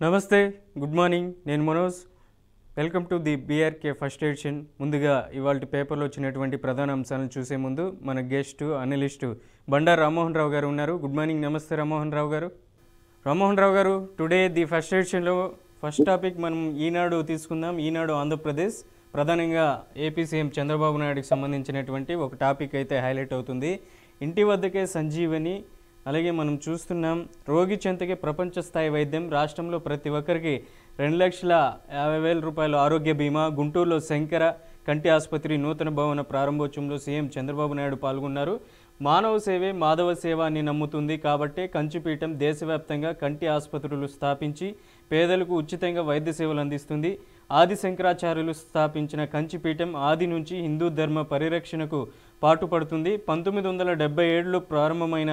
నమస్తే, good morning. నేను Manoj. Welcome to the BRK first edition. ముందుగా ఇవాళ పేపర్లో వచ్చినటువంటి ప్రధాన అంశాలను చూసే ముందు మన గెస్ట్ అనలిస్టు బండారు రామ్మోహన్ రావు గారు ఉన్నారు. Good morning. నమస్తే రామ్మోహన్ రావు గారు. రామ్మోహన్ రావు గారు, టుడే ది ఫస్ట్ ఎడిషన్లో ఫస్ట్ టాపిక్ మనం ఈనాడు తీసుకుందాం. ఈనాడు ఆంధ్రప్రదేశ్, ప్రధానంగా ఏపీ సీఎం చంద్రబాబు నాయుడుకి సంబంధించినటువంటి ఒక టాపిక్ అయితే హైలైట్ అవుతుంది. ఇంటి వద్దకే సంజీవని. అలాగే మనం చూస్తున్నాం, రోగి చెంతకే ప్రపంచ స్థాయి వైద్యం. రాష్ట్రంలో ప్రతి ఒక్కరికి 2,50,000 రూపాయల ఆరోగ్య బీమా. గుంటూరులో శంకర కంటి ఆసుపత్రి నూతన భవన ప్రారంభోత్సవంలో సీఎం చంద్రబాబు నాయుడు పాల్గొన్నారు. మానవ సేవే మాధవ సేవ అని నమ్ముతుంది కాబట్టే కంచిపీఠం దేశవ్యాప్తంగా కంటి ఆసుపత్రులు స్థాపించి పేదలకు ఉచితంగా వైద్య సేవలు అందిస్తుంది. ఆది శంకరాచార్యులు స్థాపించిన కంచిపీఠం ఆది నుంచి హిందూ ధర్మ పరిరక్షణకు పాటుపడుతుంది. 1977లో ప్రారంభమైన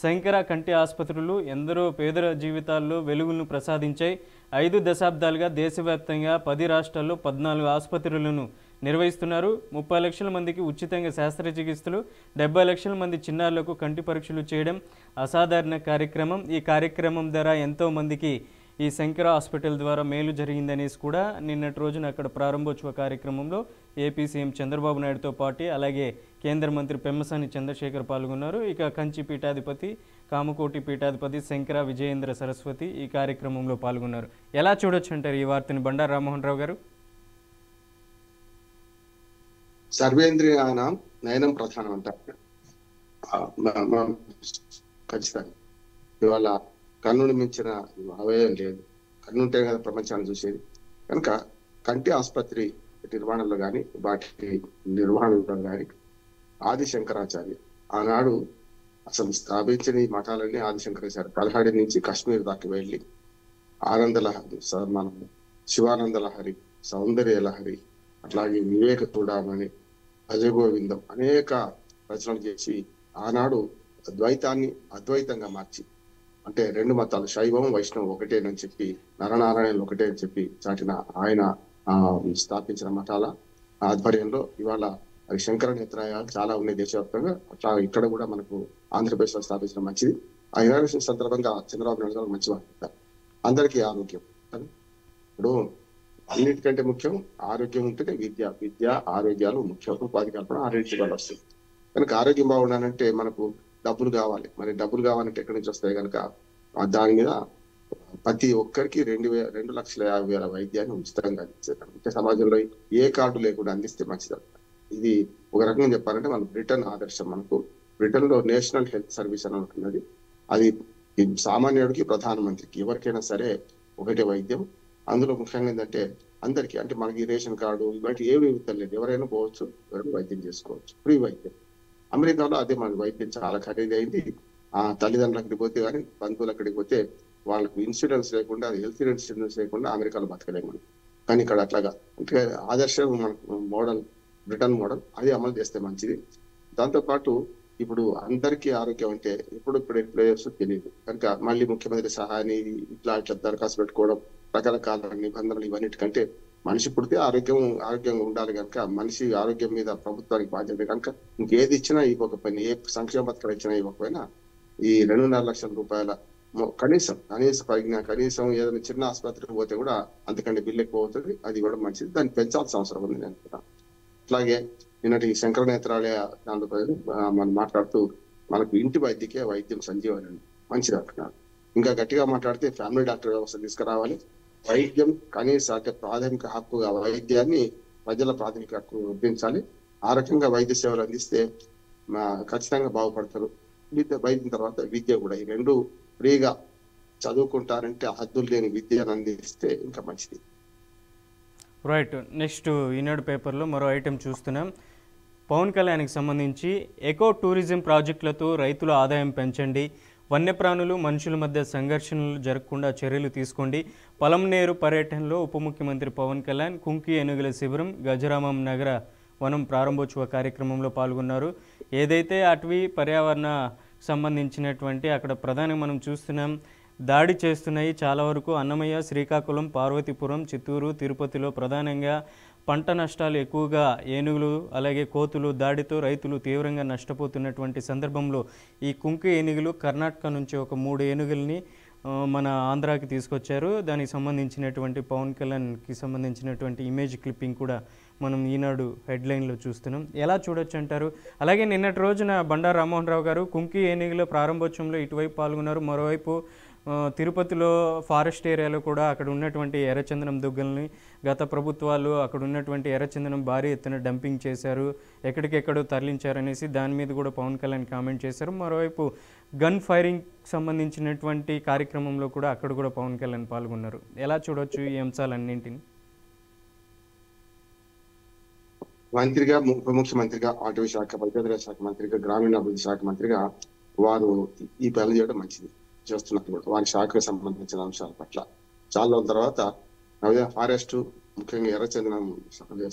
శంకర కంటి ఆసుపత్రులు ఎందరో పేదల జీవితాల్లో వెలుగులను ప్రసాదించాయి. 5 దశాబ్దాలుగా దేశవ్యాప్తంగా 10 రాష్ట్రాల్లో 14 ఆసుపత్రులను నిర్వహిస్తున్నారు. 30 లక్షల మందికి ఉచితంగా శస్త్రచికిత్సలు, 70 లక్షల మంది చిన్నారులకు కంటి పరీక్షలు చేయడం అసాధారణ కార్యక్రమం. ఈ కార్యక్రమం ద్వారా ఎంతో మందికి ఈ శంకర హాస్పిటల్ ద్వారా మేలు జరిగిందనేసి కూడా నిన్నటి రోజున అక్కడ ప్రారంభోత్సవ కార్యక్రమంలో ఏపీ సీఎం చంద్రబాబు నాయుడుతో పాటు అలాగే కేంద్ర మంత్రి పెమ్మసాని చంద్రశేఖర్ పాల్గొన్నారు. ఇక కంచి పీఠాధిపతి, కామకోటి పీఠాధిపతి శంకర విజయేంద్ర సరస్వతి ఈ కార్యక్రమంలో పాల్గొన్నారు. ఎలా చూడొచ్చు అంటారు ఈ వార్తని బండారు రామ్మోహన్ రావు గారు? సర్వేంద్రియానం నయనం ప్రధానం అంటారు. ఖచ్చితంగా ఇవాళ కన్నుని మించిన అవయవం లేదు. కన్నుంటే కదా ప్రపంచాన్ని చూసేది. కనుక కంటి ఆసుపత్రి నిర్వహణలో కానీ వాటి నిర్వహణలో కానీ ఆది శంకరాచార్య ఆనాడు అసలు స్థాపించిన ఈ మఠాలన్నీ ఆది శంకరాచార్య 17 నుంచి కాశ్మీర్ దాకా వెళ్ళి ఆనంద లహరి, మనం శివానంద లహరి, సౌందర్య లహరి, అట్లాగే వివేక చూడమని, భజగోవిందం అనేక రచనలు చేసి ఆనాడు ద్వైతాన్ని అద్వైతంగా మార్చి, అంటే 2 మతాలు శైవం వైష్ణవం ఒకటేనని చెప్పి, నరనారాయణలు ఒకటే అని చెప్పి చాటిన ఆయన స్థాపించిన మఠాల ఆధ్వర్యంలో ఇవాళ అవి శంకర నేత్రాలయాలు చాలా ఉన్నాయి దేశవ్యాప్తంగా. అట్లా ఇక్కడ కూడా మనకు ఆంధ్రప్రదేశ్ లో స్థాపించడం మంచిది. ఆ ఇనాగ్రేషన్ సందర్భంగా చంద్రబాబు నాయుడు గారు మంచి వార్త. అందరికీ ఆరోగ్యం. ఇప్పుడు అన్నిటికంటే ముఖ్యం ఆరోగ్యం ఉంటేనే విద్య ఆరోగ్యాలు ముఖ్యం. ఉపాధి కల్పన ఆరోగ్య వాళ్ళు వస్తుంది. కనుక ఆరోగ్యం బాగుండాలంటే మనకు డబ్బులు కావాలి. మరి డబ్బులు కావాలంటే ఎక్కడి నుంచి వస్తాయి? కనుక దాని మీద ప్రతి ఒక్కరికి 2,50,000 వైద్యాన్ని ఉచితంగా అందించారు. అంటే సమాజంలో ఏ కార్డు లేకుండా అందిస్తే మంచిది. ఇది ఒక రకంగా చెప్పాలంటే మన బ్రిటన్ ఆదర్శం. మనకు బ్రిటన్ లో నేషనల్ హెల్త్ సర్వీస్ అని ఉంటున్నది. అది సామాన్యుడికి, ప్రధానమంత్రికి, ఎవరికైనా సరే ఒకటే వైద్యం. అందులో ముఖ్యంగా ఏంటంటే అందరికీ, అంటే మనకి రేషన్ కార్డు ఇలాంటి ఏమి లేదు, ఎవరైనా పోవచ్చు, ఎవరైనా వైద్యం చేసుకోవచ్చు, ఫ్రీ వైద్యం. అమెరికాలో అదే మన వైద్యం చాలా ఖరీదైంది. ఆ తల్లిదండ్రులు అక్కడికి పోతే కానీ, బంధువులు అక్కడికి పోతే వాళ్ళకు ఇన్సూరెన్స్ లేకుండా, అది హెల్త్ ఇన్సూరెన్స్ లేకుండా అమెరికాలో బతకలేము. కానీ ఇక్కడ అట్లాగా, అంటే ఆదర్శం మనకు మోడల్, బ్రిటన్ మోడల్, అది అమలు చేస్తే మంచిది. దాంతోపాటు ఇప్పుడు అందరికీ ఆరోగ్యం అంటే ఇప్పుడు ఎట్లా చేస్తూ తెలియదు. కనుక మళ్ళీ ముఖ్యమంత్రి సహాయాన్ని ఇట్లా దరఖాస్తు పెట్టుకోవడం, రకరకాల నిబంధనలు, ఇవన్నిటికంటే మనిషి పుడితే ఆరోగ్యంగా ఉండాలి. కనుక మనిషి ఆరోగ్యం మీద ప్రభుత్వానికి బాధ్యత. కనుక ఇంకేది ఇచ్చినా ఇవ్వకపోయినా, ఏ సంక్షేమ పథకాలు ఇచ్చినా ఇవ్వకపోయినా, ఈ 2.5 లక్షల రూపాయల కనీసం ఏదైనా చిన్న ఆసుపత్రికి పోతే కూడా అంతకంటే బిల్లు ఎక్కువ అవుతుంది. అది కూడా మంచిది. దాన్ని పెంచాల్సిన అవసరం ఉంది నేను అనుకుంటాను. అట్లాగే నిన్నటి శంకర నేత్రాలయ దాంట్లో మనం మాట్లాడుతూ మనకు ఇంటి వైద్యకే వైద్యం సంజీవని మంచిది అంటున్నారు. ఇంకా గట్టిగా మాట్లాడితే ఫ్యామిలీ డాక్టర్ వ్యవస్థ తీసుకురావాలి. వైద్యం కనీస, అంటే ప్రాథమిక హక్కుగా వైద్యాన్ని ప్రజల ప్రాథమిక హక్కు గుర్తించాలి. ఆ రకంగా వైద్య సేవలు అందిస్తే ఖచ్చితంగా బాగుపడతారు. వైద్యం తర్వాత విద్య కూడా, ఈ 2 ఫ్రీగా చదువుకుంటారంటే హద్దులు లేని విద్యను అందిస్తే ఇంకా మంచిది. రైట్. నెక్స్ట్ ఈనాడు పేపర్లో మరో ఐటెం చూస్తున్నాం. పవన్ కళ్యాణ్కి సంబంధించి ఎకో టూరిజం ప్రాజెక్టులతో రైతుల ఆదాయం పెంచండి, వన్యప్రాణులు మనుషుల మధ్య సంఘర్షణలు జరగకుండా చర్యలు తీసుకోండి. పలంనేరు పర్యటనలో ఉప ముఖ్యమంత్రి పవన్ కళ్యాణ్ కుంకి ఏనుగుల శిబిరం, గజరామం నగర వనం ప్రారంభోత్సవ కార్యక్రమంలో పాల్గొన్నారు. ఏదైతే అటవీ పర్యావరణ సంబంధించినటువంటి అక్కడ ప్రధానంగా మనం చూస్తున్నాం, దాడి చేస్తున్నాయి చాలా వరకు. అన్నమయ్య, శ్రీకాకుళం, పార్వతీపురం, చిత్తూరు, తిరుపతిలో ప్రధానంగా పంట నష్టాలు ఎక్కువగా, ఏనుగులు అలాగే కోతులు దాడితో రైతులు తీవ్రంగా నష్టపోతున్నటువంటి సందర్భంలో ఈ కుంకి ఏనుగులు కర్ణాటక నుంచి ఒక 3 ఏనుగుల్ని మన ఆంధ్రాకి తీసుకొచ్చారు. దానికి సంబంధించినటువంటి పవన్ కళ్యాణ్కి సంబంధించినటువంటి ఇమేజ్ క్లిప్పింగ్ కూడా మనం ఈనాడు హెడ్లైన్లో చూస్తున్నాం. ఎలా చూడొచ్చు అంటారు? అలాగే నిన్నటి రోజున బండారు రామ్మోహన్ రావు గారు కుంకి ఏనుగుల ప్రారంభోత్సవంలో ఇటువైపు పాల్గొన్నారు. మరోవైపు తిరుపతిలో ఫారెస్ట్ ఏరియాలో కూడా అక్కడ ఉన్నటువంటి ఎర్రచందనం దుగ్గల్ని గత ప్రభుత్వాలు అక్కడ ఉన్నటువంటి ఎర్రచందనం భారీ ఎత్తున డంపింగ్ చేశారు, ఎక్కడికెక్కడో తరలించారనేసి దాని మీద కూడా పవన్ కళ్యాణ్ కామెంట్ చేశారు. మరోవైపు గన్ ఫైరింగ్ సంబంధించినటువంటి కార్యక్రమంలో కూడా అక్కడ కూడా పవన్ కళ్యాణ్ పాల్గొన్నారు. ఎలా చూడవచ్చు ఈ అంశాలన్నింటినీ? మంత్రిగా, ఉప ముఖ్యమంత్రిగా, అటవీ శాఖ, పంచాయతీరాజ్ శాఖ మంత్రిగా, గ్రామీణాభివృద్ధి శాఖ మంత్రిగా వారు ఈ పనులు చేయడం మంచిది చేస్తున్నట్టు కూడా వారి శాఖకు సంబంధించిన అంశాల పట్ల చాలా రోజుల తర్వాత ఫారెస్ట్ ముఖ్యంగా ఎర్రచందనం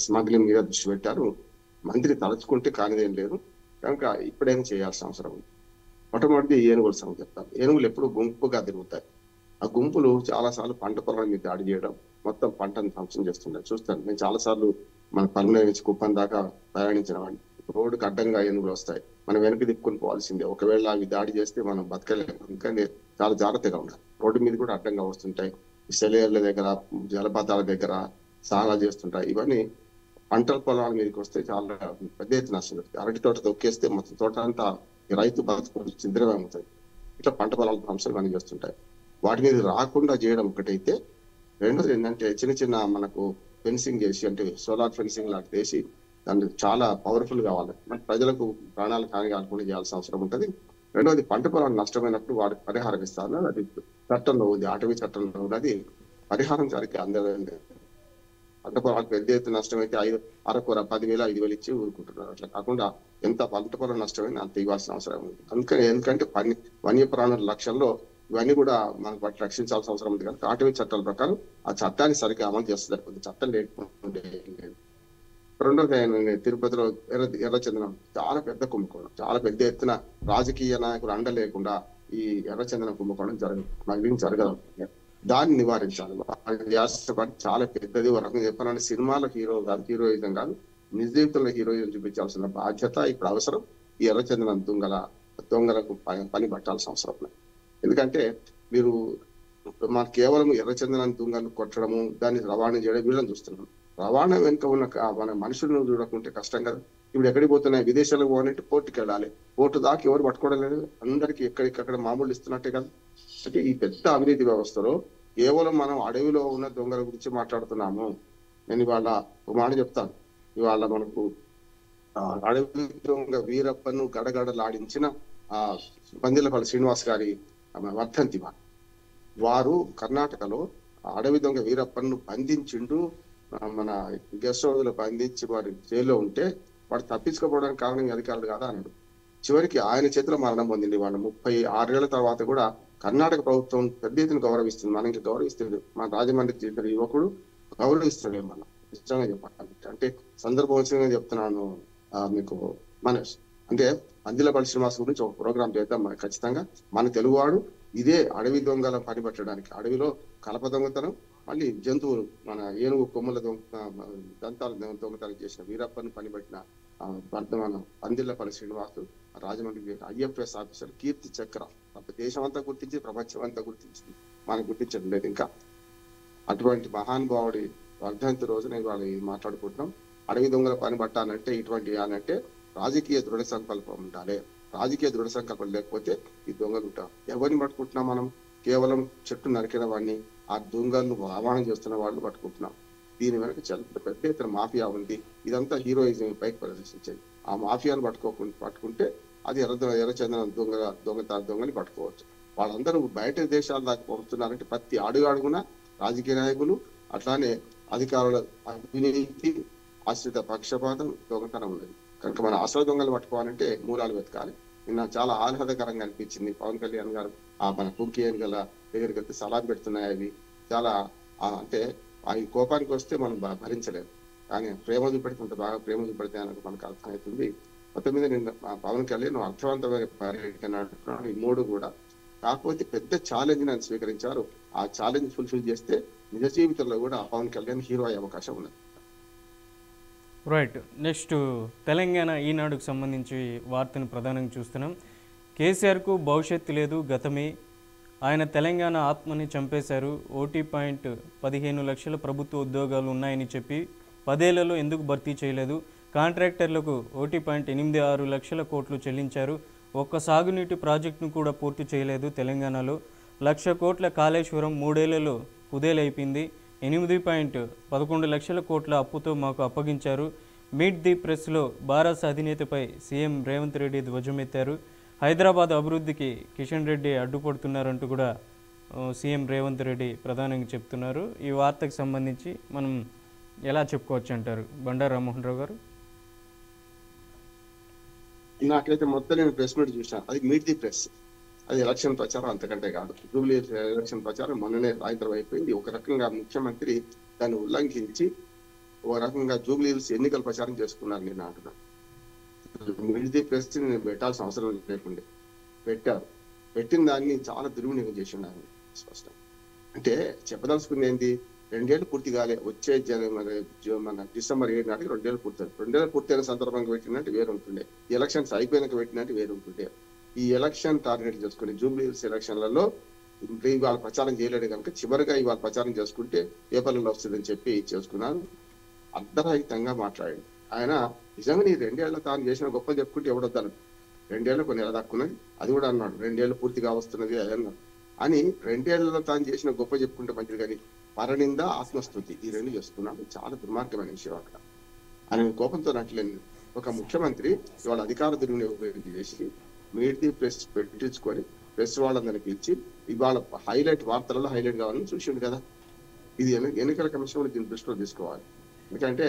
స్మగ్లింగ్ మీద దృష్టి పెట్టారు. మంత్రి తలుచుకుంటే కానిదేం లేదు కనుక ఇప్పుడైనా చేయాల్సిన అవసరం ఉంది. మొట్టమొదటి ఏనుగుల సంగతి చెప్తాను. ఏనుగులు ఎప్పుడు గుంపుగా తిరుగుతాయి. ఆ గుంపులు చాలాసార్లు పంట పొలాల మీద దాడి చేయడం, మొత్తం పంటను ధ్వంసం చేస్తుంటాయి. చూస్తాను నేను చాలాసార్లు మన పనుల నుంచి కుప్పం దాకా ప్రయాణించిన వాడిని. రోడ్డుకు అడ్డంగా ఏనుగులు వస్తాయి, మనం వెనక్కి తిప్పుకొని పోవాల్సిందే. ఒకవేళ అవి దాడి చేస్తే మనం బతకలేము. అందుకని చాలా జాగ్రత్తగా ఉండాలి. రోడ్డు మీద కూడా అడ్డంగా వస్తుంటాయి, సెలయేర్ల దగ్గర, జలపాతాల దగ్గర స్నానాలు చేస్తుంటాయి. ఇవన్నీ పంటల పొలాల మీదకి వస్తే చాలా పెద్ద ఎత్తున నష్టం జరుగుతుంది. అరటి తోట తొక్కేస్తే మొత్తం తోట అంతా రైతు బతుకు చింద్రమే అవుతుంది. ఇట్లా పంట పొలాల ధ్వంసాలు ఇవన్నీ చేస్తుంటాయి. వాటి మీద రాకుండా చేయడం ఒకటైతే, రెండోది ఏంటంటే చిన్న చిన్న మనకు ఫెన్సింగ్ చేసి, అంటే సోలార్ ఫెన్సింగ్ లాంటిది వేసి దాన్ని చాలా పవర్ఫుల్ కావాలి. మన ప్రజలకు ప్రాణాలు హాని కాకుండా చేయాల్సిన అవసరం ఉంటుంది. రెండోది పంట పొలాలు నష్టమైనప్పుడు వాడికి పరిహారం ఇస్తారు. అది చట్టంలో ఉంది, అటవీ చట్టంలో ఉన్నది. పరిహారం సరిగ్గా అందలేదు. పంట పొలాలకు పెద్ద ఎత్తున నష్టమైతే అరకొర 10,000, 5,000 ఇచ్చి ఊరుకుంటున్నారు. అట్లా కాకుండా ఎంత పంట పొలం నష్టమైనా అంత ఇవ్వాల్సిన అవసరం ఉంది. ఎందుకంటే వన్యప్రాణుల లక్ష్యంలో ఇవన్నీ కూడా మనకు వాటి రక్షించాల్సిన అవసరం ఉంది. కనుక అటవీ చట్టాల ప్రకారం ఆ చట్టాన్ని సరిగ్గా అమలు చేస్తుంది. చట్టం లేకుంటే రెండోది తిరుపతిలో ఎర్రచందనం చాలా పెద్ద కుంభకోణం. చాలా పెద్ద ఎత్తున రాజకీయ నాయకులు అండ లేకుండా ఈ ఎర్రచందనం కుంభకోణం జరగదు. దాన్ని నివారించాలి. చాలా పెద్దది. ఒక రకంగా చెప్పాలంటే సినిమాలో హీరో కాదు, హీరోయిజం కాదు, నిజ జీవితంలో హీరోయిజం చూపించాల్సిన బాధ్యత ఇప్పుడు అవసరం. ఈ ఎర్రచందనం దొంగలకు పని పట్టాల్సిన అవసరం లేదు. ఎందుకంటే మీరు మన కేవలం ఎర్రచందనం దొంగలు కొట్టడము, దాన్ని రవాణా చేయడం వీళ్ళని చూస్తున్నాం. రవాణా వెనుక ఉన్న మన మనుషులను చూడకుంటే కష్టం కదా. ఇప్పుడు ఎక్కడికి పోతున్నాయి, విదేశాలకు పోవాలంటే పోర్టుకి వెళ్ళాలి. పోర్టు దాకా ఎవరు పట్టుకోవడం లేదు, అందరికి ఎక్కడికక్కడ మామూలు ఇస్తున్నట్టే కదా. అంటే ఈ పెద్ద అవినీతి వ్యవస్థలో కేవలం మనం అడవిలో ఉన్న దొంగల గురించి మాట్లాడుతున్నాము. నేను ఇవాళ ఒక మాట చెప్తాను. ఇవాళ మనకు అడవి దొంగ వీరప్పను గడగడలాడించిన పందిలపల్లి శ్రీనివాస్ గారి వర్ధంతి. వారు కర్ణాటకలో అడవి దొంగ వీరప్పను బంధించిండు. మన గెస్ట్ హౌస్ లో బంధించి వారి జైల్లో ఉంటే వాడు తప్పించుకోవడానికి కారణం అధికారులు కాదా అన్నాడు. చివరికి ఆయన చేతిలో మరణం పొందింది. వాళ్ళు 36 ఏళ్ల తర్వాత కూడా కర్ణాటక ప్రభుత్వం పెద్ద ఎత్తున గౌరవిస్తుంది. మనం ఇంకా గౌరవిస్తుంది. మన రాజమండ్రికి చెందిన యువకుడు గౌరవిస్తాడే. మనం ఇష్టంగా చెప్పాలి అంటే సందర్భోచితంగా చెప్తున్నాను మీకు మనోజ్. అంటే పందిలపల్లి శ్రీనివాస్ గురించి ఒక ప్రోగ్రాం చేద్దాం మనకి ఖచ్చితంగా. మన తెలుగువాడు ఇదే అడవి దొంగల పని పట్టడానికి, అడవిలో కలప దొంగతనం, మళ్ళీ జంతువులు మన ఏనుగు కొమ్ముల దంతాలు దొంగతనం చేసిన వీరప్పని పనిపట్టిన వర్ధమానం పందిళ్లపల్లి శ్రీనివాసు రాజమండ్రి IFS ఆఫీసర్, కీర్తి చక్ర దేశం అంతా గుర్తించి ప్రపంచం అంతా గుర్తించింది, మనం గుర్తించడం లేదు ఇంకా. అటువంటి మహానుభావుడి వర్ధంతి రోజున ఇవాళ మాట్లాడుకుంటున్నాం. అడవి దొంగల పని పట్టాలంటే ఇటువంటి అంటే రాజకీయ దృఢ సంకల్పం ఉండాలి. రాజకీయ దృఢ సంకల్పం లేకపోతే ఈ దొంగలు ఉంటాం. ఎవరిని పట్టుకుంటున్నాం మనం? కేవలం చెట్టు నరికిన వాడిని, ఆ దొంగలను రవాణా చేస్తున్న వాళ్ళు పట్టుకుంటున్నాం. దీని వెనక చాలా పెద్ద ఎత్తున మాఫియా ఉంది. ఇదంతా హీరోయిజం పైకి ప్రదర్శించేది. ఆ మాఫియాను పట్టుకుంటే అది ఎర్రచందనం దొంగని పట్టుకోవచ్చు. వాళ్ళందరూ బయట దేశాల దాకా పంపుతున్నారంటే ప్రతి అడుగున రాజకీయ నాయకులు, అట్లానే అధికారుల అవినీతి, ఆశ్రిత పక్షపాతం, దొంగతనం ఉన్నది. కనుక మన అసలు దొంగలు పట్టుకోవాలంటే మూలాలు వెతకాలి. నిన్న చాలా ఆహ్లాదకరంగా అనిపించింది. పవన్ కళ్యాణ్ గారు మన కుంకి ఏనుగల దగ్గరికి వెళ్తే సలాం పెడుతున్నాయి. అవి చాలా అంటే ఆ కోపానికి వస్తే మనం భరించలేము. కానీ ప్రేమ చూపెడుతుంటే బాగా ప్రేమ చూపెడితే మనకు అర్థమవుతుంది. మొత్తం మీద నిన్న పవన్ కళ్యాణ్ అర్థవంతమైన పర్యటన ఈ 3 కూడా. కాకపోతే పెద్ద ఛాలెంజ్ అని స్వీకరించారు. ఆ ఛాలెంజ్ ఫుల్ఫిల్ చేస్తే నిజ జీవితంలో కూడా పవన్ కళ్యాణ్ హీరో అయ్యే అవకాశం ఉన్నది. రైట్. నెక్స్ట్ తెలంగాణ ఈనాడుకు సంబంధించి వార్తను ప్రధానంగా చూస్తున్నాం. కేసీఆర్కు భవిష్యత్తు లేదు, గతమే ఆయన తెలంగాణ ఆత్మని చంపేశారు. OT.15 లక్షల ప్రభుత్వ ఉద్యోగాలు ఉన్నాయని చెప్పి 10 ఏళ్లలో ఎందుకు భర్తీ చేయలేదు? కాంట్రాక్టర్లకు 1.86 లక్షల కోట్లు చెల్లించారు. ఒక్క సాగునీటి ప్రాజెక్టును కూడా పూర్తి చేయలేదు. తెలంగాణలో 1,00,000 కోట్ల కాళేశ్వరం 3 ఏళ్లలో కుదేలైపోయింది. 8.11 లక్షల కోట్ల అప్పుతో మాకు అప్పగించారు. మీట్ ది ప్రెస్లో భారత్ అధినేతపై సీఎం రేవంత్ రెడ్డి ధ్వజమెత్తారు. హైదరాబాద్ అభివృద్ధికి కిషన్ రెడ్డి అడ్డుపడుతున్నారంటూ కూడా సీఎం రేవంత్ రెడ్డి ప్రధానంగా చెప్తున్నారు. ఈ వార్తకు సంబంధించి మనం ఎలా చెప్పుకోవచ్చు అంటారు బండారు రామ్మోహన్ రావు గారు? నాకైతే మొత్తం నేను ప్రెస్ మీట్ చూసాను. అది మీట్ ది ప్రెస్, అది ఎలక్షన్ ప్రచారం, అంతకంటే కాదు. జూబ్లీ ఎలక్షన్ ప్రచారం మొన్ననే సాయంత్రం అయిపోయింది. ఒక రకంగా ముఖ్యమంత్రి దాన్ని ఉల్లంఘించి ఒక రకంగా జూబ్లీ ఎన్నికల ప్రచారం చేసుకున్నారు. నేను అంటున్నాను, మీట్ ది ప్రెస్ నేను పెట్టాల్సిన అవసరం లేకుండా పెట్టారు. పెట్టిన దాన్ని చాలా దుర్వినియోగం చేసి ఉన్నారు స్పష్టం. అంటే చెప్పదలుచుకుంది ఏంటి, 2 ఏళ్ళు పూర్తి కాలే, వచ్చే మన డిసెంబర్ 7 నాటికి 2 ఏళ్ళు పూర్తి. 2 ఏళ్ళు పూర్తయిన సందర్భంగా పెట్టినట్టు వేరు ఉంటుండే, ఎలక్షన్స్ అయిపోయినాక పెట్టినట్టు వేరు ఉంటుండే. ఈ ఎలక్షన్ టార్గెట్ చేసుకుని జూబ్లీ ఎలక్షన్లలో ఇవాళ ప్రచారం చేయలేడు కనుక చివరిగా ఇవాళ ప్రచారం చేసుకుంటే పేపర్లలో వస్తుందని చెప్పి చేసుకున్నారు. అర్ధరహితంగా మాట్లాడాడు ఆయన. నిజంగా నీ 2 ఏళ్ల తాను చేసిన గొప్ప చెప్పుకుంటే ఎవడొద్దాను, 2 ఏళ్ళు కొన్ని ఎలా దక్కున్నది అది కూడా అన్నాడు. 2 ఏళ్ళు పూర్తిగా వస్తున్నది అన్నాడు అని 2 ఏళ్లలో తాను చేసిన గొప్ప చెప్పుకుంటే మంచిది. కానీ పరనింద, ఆత్మస్తుతి ఈ 2 చేస్తున్నాడు. చాలా దుర్మార్గమైన విషయం అక్కడ. ఆయన కోపంతో నట్లేదు. ఒక ముఖ్యమంత్రి ఇవాళ అధికార దుర్వినియోగం చేసి మీట్ ది ప్రెస్ పెట్టించుకొని ప్రెస్ వాళ్ళందరినీ పిలిచి ఇవాళ హైలైట్, వార్తలలో హైలైట్ కావాలని చూసిండు కదా. ఇది ఎన్నికల కమిషన్ దీన్ని దృష్టిలో తీసుకోవాలి. ఎందుకంటే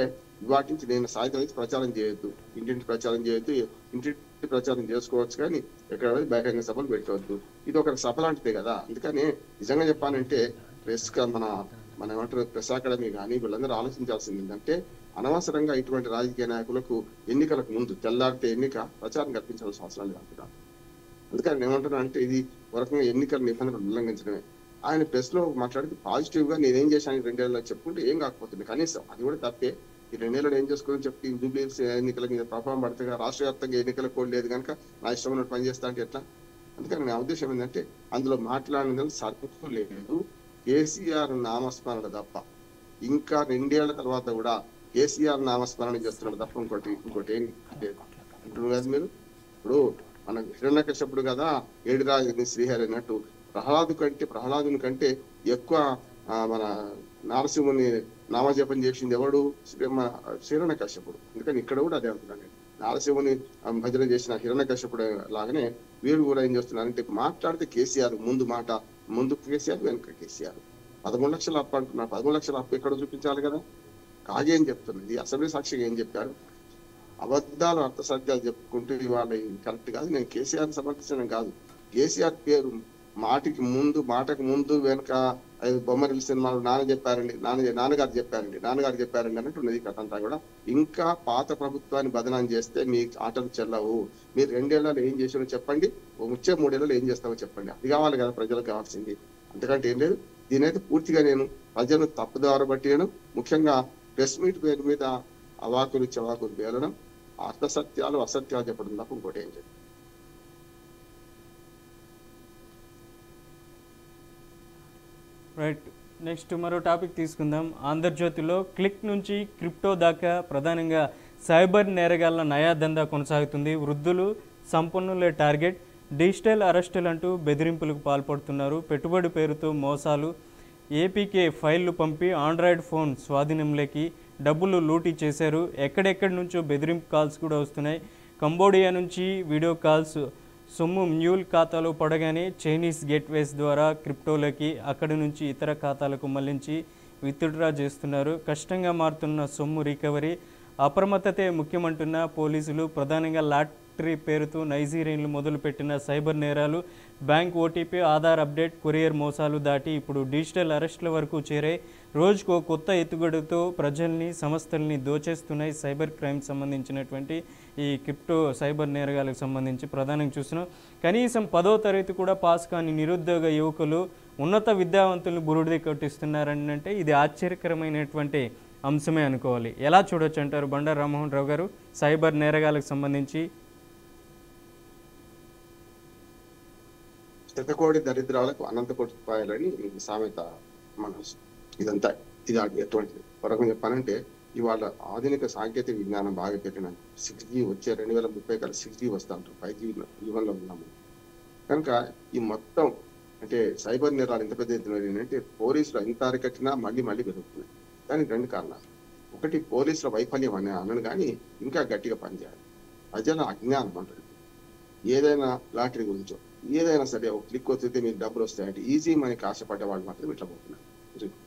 వాటి నుంచి నేను సాయంత్రం అయితే ప్రచారం చేయొద్దు, ఇంటింటి ప్రచారం చేయొద్దు, ఇంటింటి ప్రచారం చేసుకోవచ్చు కానీ ఎక్కడ బహిరంగ సభలు పెట్టవద్దు. ఇది ఒక సభ లాంటిదే కదా. అందుకని నిజంగా చెప్పానంటే ప్రెస్ మన ఏమంటారు ప్రెస్ అకాడమీ కానీ వీళ్ళందరూ ఆలోచించాల్సింది ఏంటంటే అనవసరంగా ఇటువంటి రాజకీయ నాయకులకు ఎన్నికలకు ముందు తెల్లారితే ఎన్నిక ప్రచారం కల్పించాల్సిన అవసరం లేదు అంటున్నాను. అందుకని ఏమంటున్నా అంటే ఇది ఒక రకంగా ఎన్నికల నిబంధనలు ఉల్లంఘించడమే. ఆయన ప్రెస్ లో మాట్లాడితే పాజిటివ్ గా నేనేం చేశాను 2 ఏళ్ళలో చెప్పుకుంటే ఏం కాకపోతుంది, కనీసం అది కూడా తప్పే. ఈ 2 ఏళ్ళలో ఏం చేసుకోవాలని చెప్పి జూబ్లీ ఎన్నికల మీద ప్రభావం పడితే రాష్ట్ర వ్యాప్తంగా ఎన్నికల కోడ్ లేదు కనుక నా ఇష్టం ఉన్నట్టు పనిచేస్తా అంటే ఎట్లా? అందుకని నా ఉద్దేశం ఏంటంటే అందులో మాట్లాడిన సరుకు లేదు, కేసీఆర్ నామస్మరణ తప్ప. ఇంకా 2 ఏళ్ల తర్వాత కూడా కేసీఆర్ నామస్మరణ చేస్తున్నాడు తప్ప ఇంకోటి ఏం లేదు అంటున్నారు కదా మీరు. ఇప్పుడు మన హిరణ్యకశ్యపుడు కదా ఏడురాజు శ్రీహరి అన్నట్టు ప్రహ్లాదుని కంటే ఎక్కువ మన నారసింహుని నామజపం చేసింది ఎవడు? హిరణ్యకశ్యపుడు. అందుకని ఇక్కడ కూడా అదే అంటున్నాను, నారసింహుని భజన చేసిన హిరణ్యకశ్యపుడు లాగానే వీరు కూడా ఏం చేస్తున్నారంటే మాట్లాడితే కేసీఆర్ ముందు కేసీఆర్ వెనుక కేసీఆర్. 13 లక్షల అప్పు అంటున్నారు. 13 లక్షల అప్పు ఎక్కడ చూపించాలి కదా. కాగే ఏం చెప్తున్నది, అసెంబ్లీ సాక్షిగా ఏం చెప్పారు? అబద్ధాలు అర్థసత్యాలు చెప్పుకుంటూ ఇవాళ కరెక్ట్ కాదు. నేను కేసీఆర్ సమర్థించడం కాదు, కేసీఆర్ పేరు మాటకు ముందు వెనుక బొమ్మరిల్లు సినిమాలు నాన్నగారు చెప్పారండి అన్నట్టున్నది కథ అంతా కూడా. ఇంకా పాత ప్రభుత్వాన్ని బదనాం చేస్తే మీ ఆటలు చెల్లవు. మీరు 2 ఏళ్లలో ఏం చేసారో చెప్పండి, వచ్చే 3 ఏళ్లలో ఏం చేస్తామో చెప్పండి. అది కావాలి కదా ప్రజలకు కావాల్సింది. అంతకంటే ఏం లేదు. దీనైతే పూర్తిగా నేను ప్రజలను తప్పుదారి పట్టియడం, ముఖ్యంగా ప్రెస్ మీట్ పేరు మీద అవాకులు చవాకులు పేలడం, అర్థసత్యాలు అసత్యాలు చెప్పడం తప్ప ఇంకోటి ఏం లేదు. రైట్, నెక్స్ట్ మరో టాపిక్ తీసుకుందాం. ఆంధ్రజ్యోతిలో క్లిక్ నుంచి క్రిప్టో దాకా ప్రధానంగా సైబర్ నేరగాళ్ల నయాదందా కొనసాగుతుంది. వృద్ధులు, సంపన్నులే టార్గెట్. డిజిటల్ అరెస్టులు అంటూ బెదిరింపులకు పాల్పడుతున్నారు. పెట్టుబడి పేరుతో మోసాలు. ఏపీకే ఫైళ్లు పంపి ఆండ్రాయిడ్ ఫోన్ స్వాధీనంలోకి డబ్బులు లూటీ చేశారు. ఎక్కడెక్కడి నుంచో బెదిరింపు కాల్స్ కూడా వస్తున్నాయి. కంబోడియా నుంచి వీడియో కాల్స్. సొమ్ము మ్యూల్ ఖాతాలో పడగానే చైనీస్ గేట్వేస్ ద్వారా క్రిప్టోలోకి, అక్కడి నుంచి ఇతర ఖాతాలకు మళ్లించి విత్డ్రా చేస్తున్నారు. కష్టంగా మారుతున్న సొమ్ము రికవరీ. అప్రమత్తతే ముఖ్యమంటున్న పోలీసులు. ప్రధానంగా లాటరీ పేరుతో నైజీరియన్లు మొదలుపెట్టిన సైబర్ నేరాలు, bank OTP, Aadhaar update, courier మోసాలు దాటి ఇప్పుడు డిజిటల్ అరెస్టుల వరకు చేరాయి. రోజుకో కొత్త ఎత్తుగడతో ప్రజల్ని, సంస్థల్ని దోచేస్తున్నాయి. సైబర్ క్రైమ్ సంబంధించినటువంటి ఈ క్రిప్టో సైబర్ నేరగాలకు సంబంధించి ప్రధానంగా చూస్తున్నాం. కనీసం 10వ తరగతి కూడా పాస్ కాని నిరుద్యోగ యువకులు ఉన్నత విద్యావంతులను బురుడి కొట్టిస్తున్నారని అంటే ఇది ఆశ్చర్యకరమైనటువంటి అంశమే అనుకోవాలి. ఎలా చూడొచ్చు అంటారు బండారు రామ్మోహన్ రావు గారు సైబర్ నేరగాలకు సంబంధించి? శతకోటి దరిద్రాలకు అనంత కోటి ఉపాయాలని సామెత మన ఇదంతా ఇది ఎటువంటిది వరకు చెప్పాలంటే ఇవాళ ఆధునిక సాంకేతిక విజ్ఞానం బాగా పెట్టిన 6G వచ్చే 2030 కల్లా 6G వస్తా ఉంటారు, 5G యుగంలో ఉన్నాము కనుక ఈ మొత్తం అంటే సైబర్ నేరాలు ఎంత పెద్ద ఎత్తున ఏంటంటే పోలీసులు ఎంత అరికట్టినా మళ్ళీ మళ్ళీ పెరుగుతున్నాయి. దానికి రెండు కారణాలు. ఒకటి పోలీసుల వైఫల్యం అనే అన్నను కానీ ఇంకా గట్టిగా పనిచేయాలి. ప్రజల అజ్ఞానం ఉంటుంది. ఏదైనా లాటరీ గురించో ఏదైనా సరే ఒక క్లిక్ వస్తే మీకు డబ్బులు వస్తాయంటే ఈజీ మనకి ఆశపడ్డే వాళ్ళు మాత్రం ఇట్లా పోతున్నారు.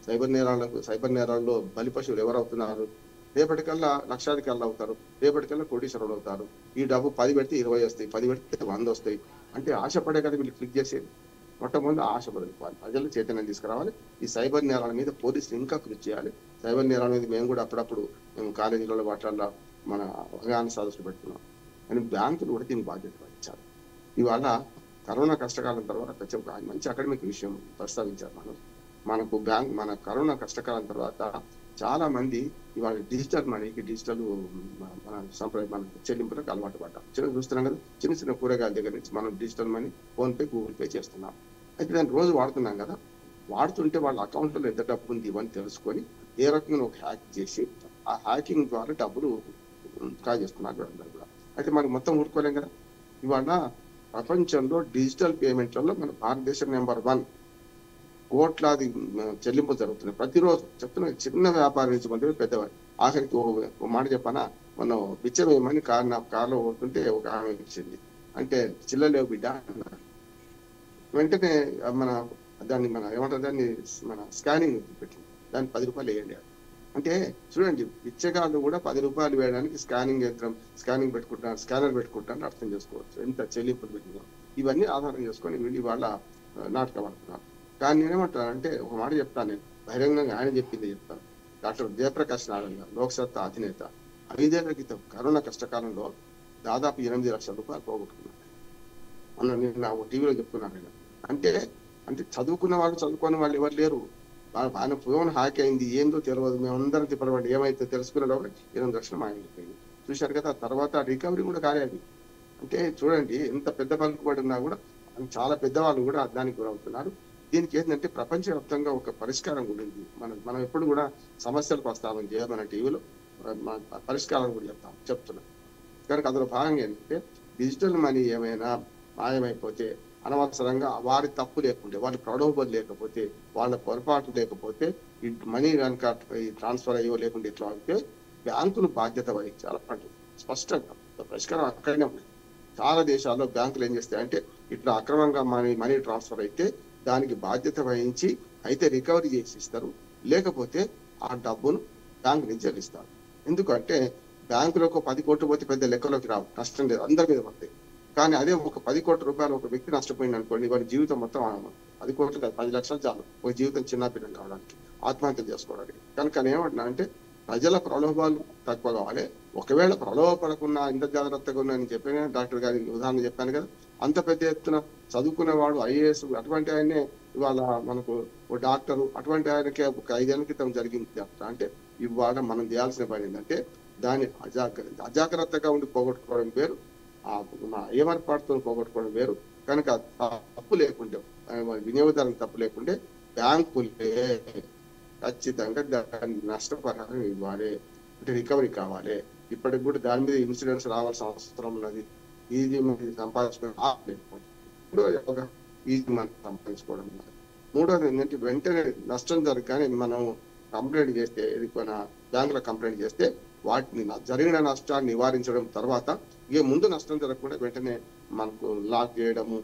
సైబర్ నేరాల్లో బలి పశువులు ఎవరు అవుతున్నారు? రేపటికల్లా లక్షాధికారులు అవుతారు, రేపటికల్లా కోటీశ్వరులు అవుతారు. ఈ డబ్బు 10 పెడితే 20 వస్తాయి, 10 పెడితే 100 వస్తాయి అంటే ఆశపడే కదా వీళ్ళు క్లిక్ చేసేది. మొట్టమొదటి ఆశ బదులుకోవాలి, ప్రజలు చైతన్యం తీసుకురావాలి. ఈ సైబర్ నేరాల మీద పోలీసులు ఇంకా కృషి చేయాలి. సైబర్ నేరాల మీద మేము కూడా అప్పుడప్పుడు మేము కాలేజీలలో వాటిల్లో మన అవగాహన సదస్సులు పెడుతున్నాం. కానీ బ్యాంకులు కూడా దీనికి బాధ్యత వహించాలి. ఇవాళ కరోనా కష్టకాలం తర్వాత మంచి అకాడమిక్ విషయం ప్రస్తావించారు. మన కరోనా కష్టకాలం తర్వాత చాలా మంది ఇవాళ డిజిటల్ మనీకి మన సంప్రదాయ మన చెల్లింపులకు అలవాటు పడ్డాం. చూస్తున్నాం కదా, చిన్న చిన్న కూరగాయల దగ్గర నుంచి మనం digital money PhonePe Google pay చేస్తున్నాం. అయితే దాన్ని రోజు వాడుతున్నాం కదా, వాడుతుంటే వాళ్ళ అకౌంట్లో ఎంత డబ్బు ఉంది ఇవన్నీ తెలుసుకొని ఏ రకంగా ఒక హ్యాక్ చేసి ఆ హ్యాకింగ్ ద్వారా డబ్బులు కాజేస్తున్నారు అందరూ కూడా. అయితే మనకి మొత్తం ఊరుకోలేం కదా. ఇవాళ ప్రపంచంలో డిజిటల్ పేమెంట్లలో మన భారతదేశం నెంబర్ 1. కోట్లాది చెల్లింపులు జరుగుతున్నాయి ప్రతిరోజు. చెప్తున్నా, చిన్న వ్యాపారం నుంచి మొదలు పెద్దవారు. ఆఖరికి ఒక మాట చెప్పనా, మనం బిచ్చమేమని కార్లో పోతుంటే ఒక ఆమె ఇచ్చింది. అంటే చిల్లలేవు బిడ్డ అన్నారు. వెంటనే మన ఏమంటారు దాన్ని మన స్కానింగ్ పెట్టింది, దాన్ని 10 రూపాయలు వేయండి. అంటే చూడండి, బిచ్చగాళ్ళు కూడా 10 రూపాయలు వేయడానికి స్కానింగ్ పెట్టుకుంటారు, స్కానర్ పెట్టుకుంటారని అర్థం చేసుకోవచ్చు ఎంత చెల్లింపులు పెట్టిందో. ఇవన్నీ ఆధారం చేసుకొని వీళ్ళు వాళ్ళ నాటకం ఆడుతున్నారు. కానీ నేనేమంటానంటే ఒక మాట చెప్తాను, నేను బహిరంగంగా ఆయన చెప్పింది చెప్తాను. డాక్టర్ జయప్రకాష్ నారాయణ గారు, లోక్సత్తా అధినేత, 5 ఏళ్ల క్రితం కరోనా కష్టకాలంలో దాదాపు 8 లక్షల రూపాయలు పోగొట్టుకున్నారు. నిన్న టీవీలో చెప్తున్నారు ఆయన. అంటే చదువుకున్న చదువుకునే వాళ్ళు ఎవరు లేరు. ఆయన ఫోన్ హ్యాక్ అయింది, ఏందో తెలియదు, మేమందరం తిప్పబడి ఏమైతే తెలుసుకున్నాడో 8 లక్షలు మాయమైపోయింది. చూశారు కదా, తర్వాత రికవరీ కూడా కాలేదు. అంటే చూడండి, ఎంత పెద్ద పలుకుబడి ఉన్నా కూడా చాలా పెద్దవాళ్ళు కూడా దానికి గురవుతున్నారు. దీనికి ఏంటంటే ప్రపంచవ్యాప్తంగా ఒక పరిష్కారం కూడా ఉంది. మనం ఎప్పుడు కూడా సమస్యలు ప్రస్తావన చేయాలి, మన టీవీలో పరిష్కారం కూడా చెప్తున్నాం. కనుక అందులో భాగంగా ఏంటంటే డిజిటల్ మనీ ఏమైనా మాయమైపోతే అనవసరంగా వారి తప్పు లేకుంటే, వాళ్ళ ప్రలోభం లేకపోతే, వాళ్ళ పొరపాటు లేకపోతే ఈ మనీ కనుక ట్రాన్స్ఫర్ అయ్యో లేకుంటే ఇట్లా అయితే బ్యాంకులు బాధ్యత వహించాలి. స్పష్టంగా పరిష్కారం అక్కడనే ఉంది. చాలా దేశాల్లో బ్యాంకులు ఏం చేస్తాయంటే ఇట్లా అక్రమంగా మనీ ట్రాన్స్ఫర్ అయితే దానికి బాధ్యత వహించి అయితే రికవరీ చేసి ఇస్తారు, లేకపోతే ఆ డబ్బును బ్యాంకు నుంచి చెల్లిస్తారు. ఎందుకంటే బ్యాంకులకు 10 కోట్లు పోతే పెద్ద లెక్కలోకి రావు, నష్టం లేదు, అందరి మీద పడతాయి. కానీ అదే ఒక 10 కోట్ల రూపాయలు ఒక వ్యక్తి నష్టపోయింది అనుకోండి, వాడి జీవితం మొత్తం 10 కోట్లు కాదు, 10 లక్షలు చాలు ఒక జీవితం చిన్నపిల్లం కావడానికి, ఆత్మహత్యలు చేసుకోవడానికి. కనుక ఏమంటున్నా అంటే ప్రజల ప్రలోభాలు తక్కువ కావాలి. ఒకవేళ ప్రలోభపడకుండా ఇంత జాగ్రత్తగా ఉన్నా అని చెప్పిన డాక్టర్ గారి ఉదాహరణ చెప్పాను కదా, అంత పెద్ద ఎత్తున చదువుకునేవాడు IAS అటువంటి ఆయనే ఇవాళ మనకు ఓ డాక్టరు, అటువంటి ఆయనకే ఒక 5 ఏళ్ల క్రితం జరిగింది. అంటే ఇవాళ మనం చేయాల్సిన పని ఏంటంటే దాన్ని అజాగ్రత్తగా ఉండి పోగొట్టుకోవడం వేరు, ఏమర్పాటుతో పోగొట్టుకోవడం వేరు. కనుక తప్పు లేకుంటే, వినియోగదారులకు తప్పు లేకుంటే బ్యాంకులే ఖచ్చితంగా దాన్ని నష్టపరిహారం ఇవ్వాలి, అంటే రికవరీ కావాలి. ఇప్పటికి కూడా దాని మీద ఇన్సూరెన్స్ రావాల్సిన అవసరం ఉన్నది. ఈజీ మనీ సంపాదించుకోవడం, ఈజీ మనీ సంపాదించుకోవడం. మూడోది ఏంటంటే వెంటనే నష్టం జరగగానే మనం కంప్లైంట్ చేస్తే, మన బ్యాంకులో కంప్లైంట్ చేస్తే వాటిని జరిగిన నష్టాన్ని నివారించడం, తర్వాత ఇక ముందు నష్టం జరగకుండా వెంటనే మనకు లాక్ చేయడము,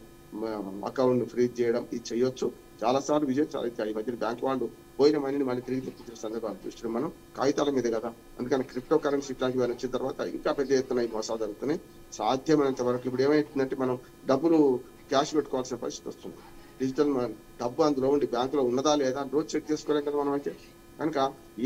అకౌంట్ ఫ్రీజ్ చేయడం, ఇది చేయొచ్చు. చాలా సార్లు విజయం సాధించాయి. ఈ మధ్య బ్యాంక్ వాళ్ళు పోయిన మనీని మళ్ళీ తిరిగి తెప్పించిన సందర్భాలు చూస్తున్నాం మనం, కాగితాల మీద కదా. అందుకని క్రిప్టో కరెన్సీ ఇట్లాంటివి వచ్చిన తర్వాత ఇంకా పెద్ద ఎత్తున ఈ మోసాలు జరుగుతున్నాయి. సాధ్యమైనంత వరకు ఇప్పుడు ఏమైతుందంటే మనం డబ్బులు క్యాష్ పెట్టుకోవాల్సిన పరిస్థితి వస్తుంది. డిజిటల్ డబ్బు అందులో ఉండి బ్యాంకులో ఉన్నదా లేదా రోజు చెక్ చేసుకోలేం కదా మనం. అయితే కనుక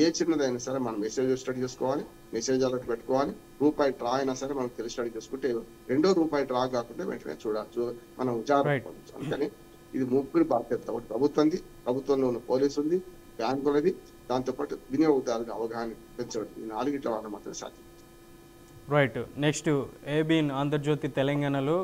ఏ చిన్నదైనా సరే మనం మెసేజ్ స్టడీ చేసుకోవాలి, మెసేజ్ అలర్ట్ పెట్టుకోవాలి. రూపాయి డ్రా అయినా సరే మనం తెలిసి స్టడీ చేసుకుంటే రెండో రూపాయి డ్రా కాకుండా వెంటనే చూడవచ్చు, మనం జాగ్రత్త. అందుకని ఇది ముగ్గురు బాధ్యత. ఒకటి ప్రభుత్వంది, ప్రభుత్వంలో ఉన్న పోలీసు ఉంది, బ్యాంకులది, దాంతోపాటు వినియోగదారులకు అవగాహన పెంచడం. ఈ 4 వాళ్ళ మాత్రం సాధ్యం. రైట్. నెక్స్ట్ ఏబీన్ ఆంధ్రజ్యోతి తెలంగాణలో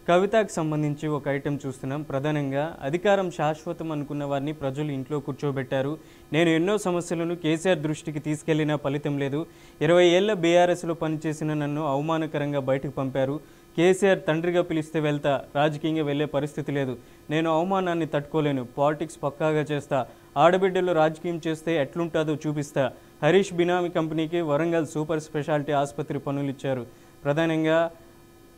కవితకు సంబంధించి ఒక ఐటెం చూస్తున్నాం. ప్రధానంగా అధికారం శాశ్వతం అనుకున్న వారిని ప్రజలు ఇంట్లో కూర్చోబెట్టారు. నేను ఎన్నో సమస్యలను కేసీఆర్ దృష్టికి తీసుకెళ్లినా ఫలితం లేదు. 20 ఏళ్ల బీఆర్ఎస్లో పనిచేసిన నన్ను అవమానకరంగా బయటకు పంపారు. కేసీఆర్ తండ్రిగా పిలిస్తే వెళ్తా, రాజకీయంగా వెళ్లే పరిస్థితి లేదు. నేను అవమానాన్ని తట్టుకోలేను. పాలిటిక్స్ పక్కాగా చేస్తా. ఆడబిడ్డలు రాజకీయం చేస్తే ఎట్లుంటుందో చూపిస్తా. హరీష్ బినామీ కంపెనీకి వరంగల్ సూపర్ స్పెషాలిటీ ఆసుపత్రి పనులు ఇచ్చారు. ప్రధానంగా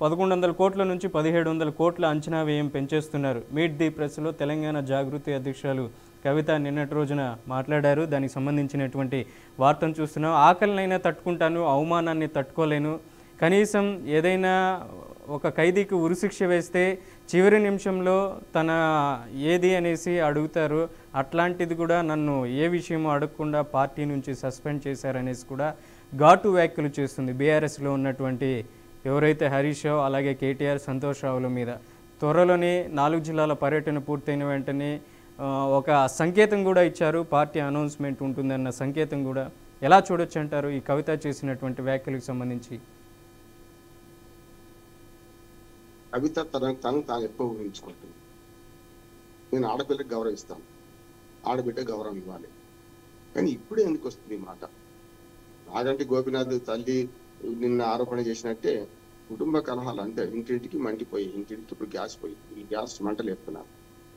1100 కోట్ల నుంచి 1700 కోట్ల అంచనా వ్యయం పెంచేస్తున్నారు. మీట్ ది ప్రెస్లో తెలంగాణ జాగృతి అధ్యక్షురాలు కవిత నిన్నటి రోజున మాట్లాడారు. దానికి సంబంధించినటువంటి వార్తను చూస్తున్నాం. ఆకలినైనా తట్టుకుంటాను, అవమానాన్ని తట్టుకోలేను. కనీసం ఏదైనా ఒక ఖైదీకి ఉరిశిక్ష వేస్తే చివరి నిమిషంలో తన ఏది అనేసి అడుగుతారు. అట్లాంటిది కూడా నన్ను ఏ విషయమో అడగకుండా పార్టీ నుంచి సస్పెండ్ చేశారనేసి కూడా ఘాటు వ్యాఖ్యలు చేస్తుంది. బీఆర్ఎస్లో ఉన్నటువంటి ఎవరైతే హరీష్ రావు అలాగే కేటీఆర్, సంతోష్ రావుల మీద త్వరలోనే 4 జిల్లాల పర్యటన పూర్తయిన వెంటనే ఒక సంకేతం కూడా ఇచ్చారు. పార్టీ అనౌన్స్మెంట్ ఉంటుందన్న సంకేతం కూడా. ఎలా చూడొచ్చు అంటారు ఈ కవిత చేసినటువంటి వ్యాఖ్యలకు సంబంధించి? కవిత తను తాను ఎక్కువ ఊహించుకుంటుంది. నేను ఆడపిల్లకి గౌరవిస్తాను, ఆడబిడ్డ గౌరవం ఇవ్వాలి. కానీ ఇప్పుడే ఎందుకు వస్తుంది ఈ మాట? నాగంటి గోపినాథ్ తల్లి నిన్న ఆరోపణ చేసినట్టే కుటుంబ కలహాలు అంటే ఇంటింటికి మంటిపోయి, ఇంటింటికి ఇప్పుడు గ్యాస్ పోయి, ఈ గ్యాస్ మంటలు ఎత్తున్నారు.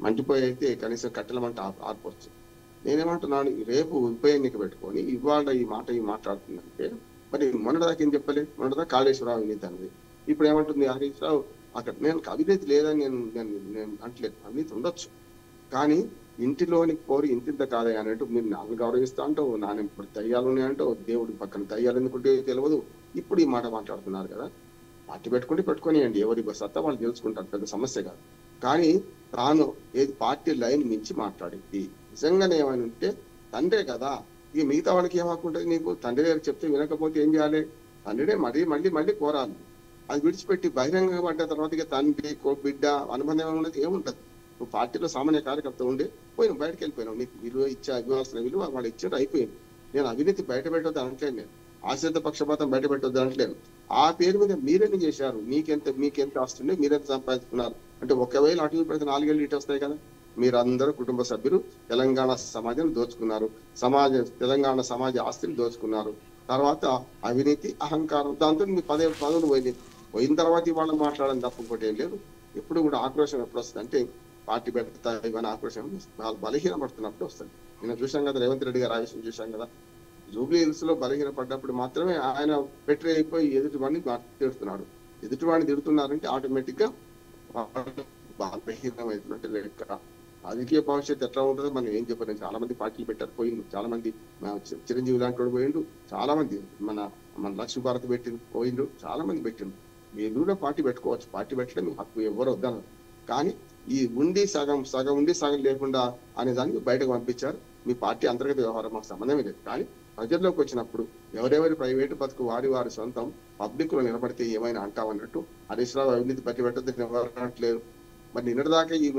మంటిపోయి అయితే కనీసం కట్టెల మంట ఆర్పవచ్చు. నేనేమంటున్నాను, రేపు ఉప ఎన్నిక పెట్టుకొని ఇవాళ ఈ మాట్లాడుతుందంటే మరి మొన్నటిదాకా ఏం చెప్పలేదు. మొన్నటిదాకా కాళేశ్వరరావు అవినీతి అన్నది. ఇప్పుడు ఏమంటుంది హరీష్ రావు? అక్కడ నేను అవినీతి లేదని నేను అంటలేదు. అవినీతి ఉండొచ్చు, కానీ ఇంటిలోని కోరి ఇంటింత కాదే అన్నట్టు మీరు నాన్న గౌరవిస్తా అంటావు, నాన్న ఇప్పుడు దయ్యాలు ఉన్నాయంటో, దేవుడి పక్కన దయ్యాలు ఎందుకుంటే తెలియదు. ఇప్పుడు ఈ మాట మాట్లాడుతున్నారు కదా. పార్టీ పెట్టుకోనియండి, ఎవరి సత్తా వాళ్ళు తెలుసుకుంటారు, పెద్ద సమస్య కాదు. కానీ తాను ఏది పార్టీ లైన్ మించి మాట్లాడింది. నిజంగానే ఏమైనా ఉంటే తండ్రే కదా, ఇక మిగతా వాళ్ళకి ఏం హక్కు ఉంటుంది? నీకు తండ్రి దగ్గర చెప్తే వినకపోతే ఏం చేయాలి? తండ్రినే మళ్ళీ కోరాలి. అది విడిచిపెట్టి బహిరంగంగా పడ్డ తర్వాత ఇక తండ్రి బిడ్డ అనుబంధం ఉన్నది ఏముంటది? నువ్వు పార్టీలో సామాన్య కార్యకర్త ఉండి పోయిన బయటకు వెళ్ళిపోయినావు. నీకు విలువ ఇవ్వాల్సిన విలువ వాళ్ళు ఇచ్చారు, అయిపోయింది. నేను అవినీతి బయట పెట్టొద్దు అనట్లేదు, నేను ఆశ్రిత పక్షపాతం బయట పెట్టొద్దు అనట్లేదు. ఆ పేరు మీద మీరెన్ని చేశారు, మీకెంత ఆస్తుండే, మీరెంత సంపాదించుకున్నారు అంటే ఒకవేళ అటు పెడితే 4 ఏళ్ళు ఇటు వస్తాయి కదా. మీరందరూ కుటుంబ సభ్యులు తెలంగాణ సమాజం దోచుకున్నారు, తెలంగాణ సమాజ ఆస్తిని దోచుకున్నారు. తర్వాత అవినీతి, అహంకారం, దాంతో మీ పదవులు పోయిన తర్వాత ఇవాళ మాట్లాడడం తప్ప ఇంకోటి ఏం లేదు. ఎప్పుడు కూడా ఆక్రోశం ఎప్పుడు వస్తుంది అంటే పార్టీ పెడతా ఇవన్నీ ఆక్రోశం బలహీన పడుతున్నప్పుడు వస్తుంది. నేను చూసాం కదా, రేవంత్ రెడ్డి గారు ఆవేశం చూసాం కదా. జూబ్లీ హిల్స్ లో బలహీన పడ్డప్పుడు మాత్రమే ఆయన పెట్టి అయిపోయి ఎదుటివాడిని తిడుతున్నాడు. ఎదుటివాడిని తిడుతున్నారంటే ఆటోమేటిక్ గా బలహీనమైనటువంటి లెక్క. రాజకీయ భవిష్యత్తు ఎట్లా ఉంటుందో మనం ఏం చెప్పలేం. చాలా మంది పార్టీలు పెట్టారు, పోయిండు. చాలా మంది చిరంజీవి లాంటి వాడు పోయిండు. చాలా మంది మన లక్ష్మీ భారత్ పెట్టిండు, పోయిండు. చాలా మంది పెట్టిండు. మీరు కూడా పార్టీ పెట్టుకోవచ్చు, పార్టీ పెట్టడం మీ హక్కు, ఎవరు వద్దన్నారు. కానీ ఈ ఉండి సగం ఉండి సగం లేకుండా అనే దాన్ని బయటకు పంపించారు. మీ పార్టీ అంతర్గత వ్యవహారం మాకు సంబంధమే లేదు. కానీ ప్రజల్లోకి వచ్చినప్పుడు ఎవరెవరి ప్రైవేటు బతుకు వారి సొంతం, పబ్లిక్ లో నిలబడితే ఏమైనా అంటామన్నట్టు హరీష్ రావు అవినీతి పట్టి పెట్టద్దు ఎవరు అనట్లేదు. మరి నిన్నటిదాకా ఈ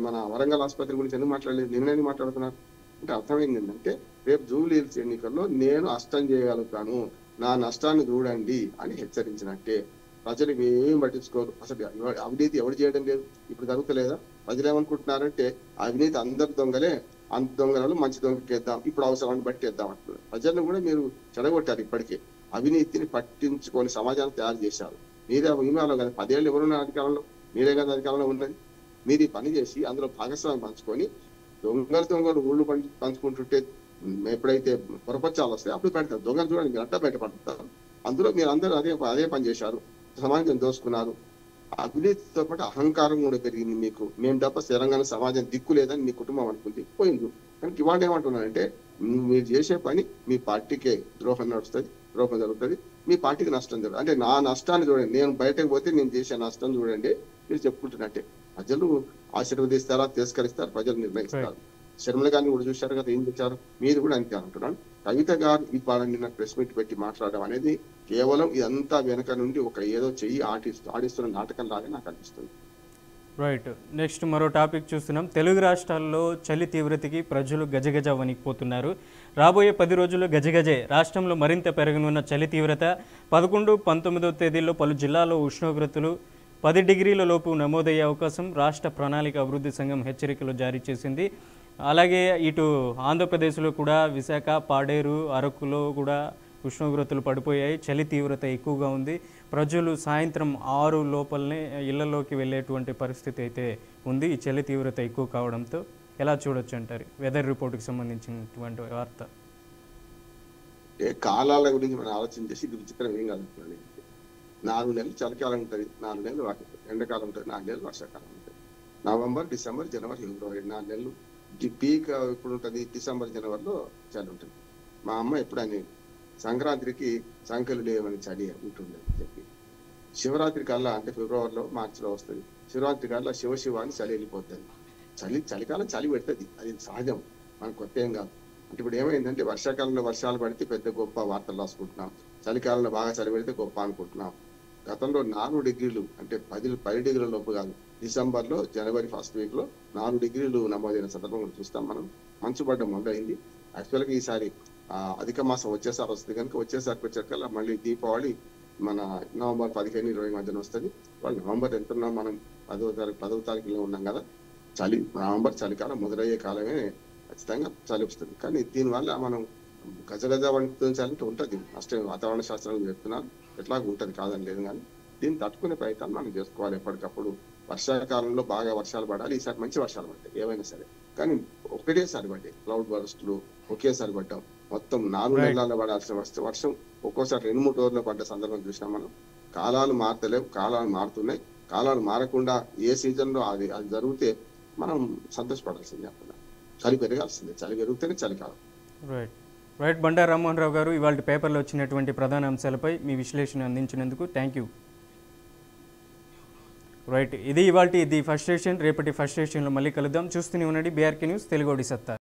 మన వరంగల్ ఆసుపత్రి గురించి ఎందుకు మాట్లాడలేదు? నిన్న మాట్లాడుతున్నారు అంటే అర్థమైంది ఏంటంటే రేపు జూబ్లీ హిల్స్ ఎన్నికల్లో నేను నష్టం చేయగలుగుతాను, నా నష్టాన్ని చూడండి అని హెచ్చరించినట్టే. ప్రజలు ఏం పట్టించుకోరు. అసలు అవినీతి ఎవరు చేయడం లేదు, ఇప్పుడు జరుగుతలేదా? ప్రజలు ఏమనుకుంటున్నారంటే అవినీతి అందరు దొంగలే, అంత దొంగలను మంచి దొంగకేద్దాం, ఇప్పుడు అవసరాన్ని బట్టి వేద్దాం అంటున్నారు. ప్రజలను కూడా మీరు చెడగొట్టారు. ఇప్పటికే అవినీతిని పట్టించుకొని సమాజాన్ని తయారు చేశారు. మీరే విమాలో కదా 10 ఏళ్ళు ఎవరున్నారు అధికారంలో? మీరే కదా అధికారంలో ఉన్నది. మీరు ఈ పని చేసి అందులో భాగస్వామ్యం పంచుకొని దొంగలు ఊళ్ళు పంచుకుంటుంటే ఎప్పుడైతే పొరపచ్చాలు వస్తాయి అప్పుడు పెడతారు. దొంగలు చూడండి, మీరు అట్టా బయటపడతారు. అందులో మీరు అందరూ అదే పని చేశారు, సమాజం దోసుకున్నారు. అవినీతితో పాటు అహంకారం కూడా పెరిగింది మీకు. మేము తప్ప తెలంగాణ సమాజం దిక్కు లేదని మీ కుటుంబం అనుకుంది, పోయింది. కానీ ఇవాళ ఏమంటున్నానంటే మీరు చేసే పని మీ పార్టీకే ద్రోహం జరుగుతుంది, మీ పార్టీకి నష్టం జరుగుతుంది. అంటే నా నష్టాన్ని చూడండి, నేను బయటకు పోతే నేను చేసే నష్టం చూడండి మీరు చెప్పుకుంటున్నట్టే. ప్రజలు ఆశీర్వదిస్తారా, తిరస్కరిస్తారు, ప్రజలు నిర్ణయిస్తారు. శర్మల గారిని కూడా చూశారు కదా, ఏం చేశారు? మీరు కూడా అంతే అంటున్నాను. కవిత గారు ఇవాళ నిన్న ప్రెస్ మీట్ పెట్టి మాట్లాడడం అనేది కేవలం ఇదంతా వెనక నుండి ఒక ఏదో చెయ్యి ఆడిస్తున్న నాటకం లాగా నాకు అనిపిస్తుంది. రైట్. నెక్స్ట్ మరో టాపిక్ చూస్తున్నాం. తెలుగు రాష్ట్రాల్లో చలి తీవ్రతకి ప్రజలు గజగజ వణికిపోతున్నారు. రాబోయే 10 రోజుల్లో గజగజే. రాష్ట్రంలో మరింత పెరగనున్న చలి తీవ్రత 11, 19 తేదీల్లో పలు జిల్లాల్లో ఉష్ణోగ్రతలు 10 డిగ్రీల లోపు నమోదయ్యే అవకాశం రాష్ట్ర ప్రణాళిక అభివృద్ధి సంఘం హెచ్చరికలు జారీ చేసింది. అలాగే ఇటు ఆంధ్రప్రదేశ్లో కూడా విశాఖ, పాడేరు, అరకులో కూడా ఉష్ణోగ్రతలు పడిపోయాయి. చలి తీవ్రత ఎక్కువగా ఉంది. ప్రజలు సాయంత్రం 6 లోపలనే ఇళ్లలోకి వెళ్ళేటువంటి పరిస్థితి అయితే ఉంది. ఈ చలి తీవ్రత ఎక్కువ కావడంతో ఎలా చూడొచ్చు అంటారు వెదర్ రిపోర్ట్కి సంబంధించినటువంటి వార్త? కాలాల గురించి మనం ఆలోచన చేసి ఇది విచిత్రం ఏం కాదు. 4 నెలలు చలికాలం ఉంటుంది, 4 నెలలు ఎండాకాలం ఉంటుంది, 4 నెలలు వర్షాకాలం ఉంటుంది. నవంబర్, డిసెంబర్, జనవరి, ఫిబ్రవరి 4 నెలలు. పీక్ ఇప్పుడు ఉంటుంది డిసెంబర్, జనవరిలో చలి ఉంటుంది. మా అమ్మ ఎప్పుడని సంక్రాంతికి సంఖ్యలు లేవని చలి ఉంటుండే చెప్పి, శివరాత్రి కల్లా అంటే ఫిబ్రవరిలో, మార్చిలో వస్తుంది. శివరాత్రి కల్లా శివ అని చలి వెళ్ళిపోతుంది. చలికాలం చలి పెడుతుంది, అది సహజం, మనకు కొత్త ఏం కాదు. అంటే ఇప్పుడు ఏమైందంటే వర్షాకాలంలో వర్షాలు పడితే పెద్ద గొప్ప వార్తలు రాసుకుంటున్నాం, చలికాలంలో బాగా చలి పెడితే గొప్ప అనుకుంటున్నాం. గతంలో 4 డిగ్రీలు అంటే 10 డిగ్రీల లోపు కాదు, డిసెంబర్లో, జనవరి ఫస్ట్ వీక్ లో 4 డిగ్రీలు నమోదైన సందర్భం చూస్తాం మనం. మంచు పడ్డం మొదలైంది. యాక్చువల్గా ఈసారి అధిక మాసం వచ్చేసారి వస్తుంది కనుక వచ్చేసరికి వచ్చేకల్లా మళ్ళీ దీపావళి మన నవంబర్ 15-20 మధ్యన వస్తుంది. వాళ్ళు నవంబర్ ఎంత ఉన్నాం మనం 10వ తారీఖులో ఉన్నాం కదా. నవంబర్ చలికాలం మొదలయ్యే కాలమే ఖచ్చితంగా చలి వస్తుంది. కానీ దీనివల్ల మనం గజగజ వణికించాలంటే ఉంటుంది నష్టం. వాతావరణ శాస్త్రం చెప్తున్నారు, ఎట్లాగ ఉంటుంది కాదని లేదు. కానీ దీన్ని తట్టుకునే ప్రయత్నాలు మనం చేసుకోవాలి ఎప్పటికప్పుడు. వర్షాకాలంలో బాగా వర్షాలు పడాలి, ఈసారి మంచి వర్షాలు పడతాయి ఏవైనా సరే. కానీ ఒకటేసారి పడ్డాయి క్లౌడ్ బర్స్టులు, ఒకేసారి పడ్డాం. మొత్తం 4 నెలల్లో పడాల్సిన వర్షం ఒక్కోసారి 2-3 రోజుల్లో పడ్డ సందర్భం చూసినాం మనం. కాలాలు మారతలేవు, కాలాలు మారుతున్నాయి. కాలాలు మారకుండా ఏ సీజన్ లో అది జరిగితే మనం సంతోషపడాల్సిందే. అప్పుడు చలి పెరగాల్సిందే, చలి పెరిగితేనే చలికాలం. రైట్ బండారు రామ్మోహన్ రావు గారు, ఇవాళ పేపర్లో వచ్చినటువంటి ప్రధాన అంశాలపై మీ విశ్లేషణ అందించినందుకు థ్యాంక్ యూ. రైట్, ఇది ఇవాల్టి ఫస్ట్ స్టేషన్. రేపటి ఫస్ట్ స్టేషన్లో మళ్ళీ కలుద్దాం. చూస్తూనే ఉండండి బీఆర్కే న్యూస్, తెలుగోడి సత్తా.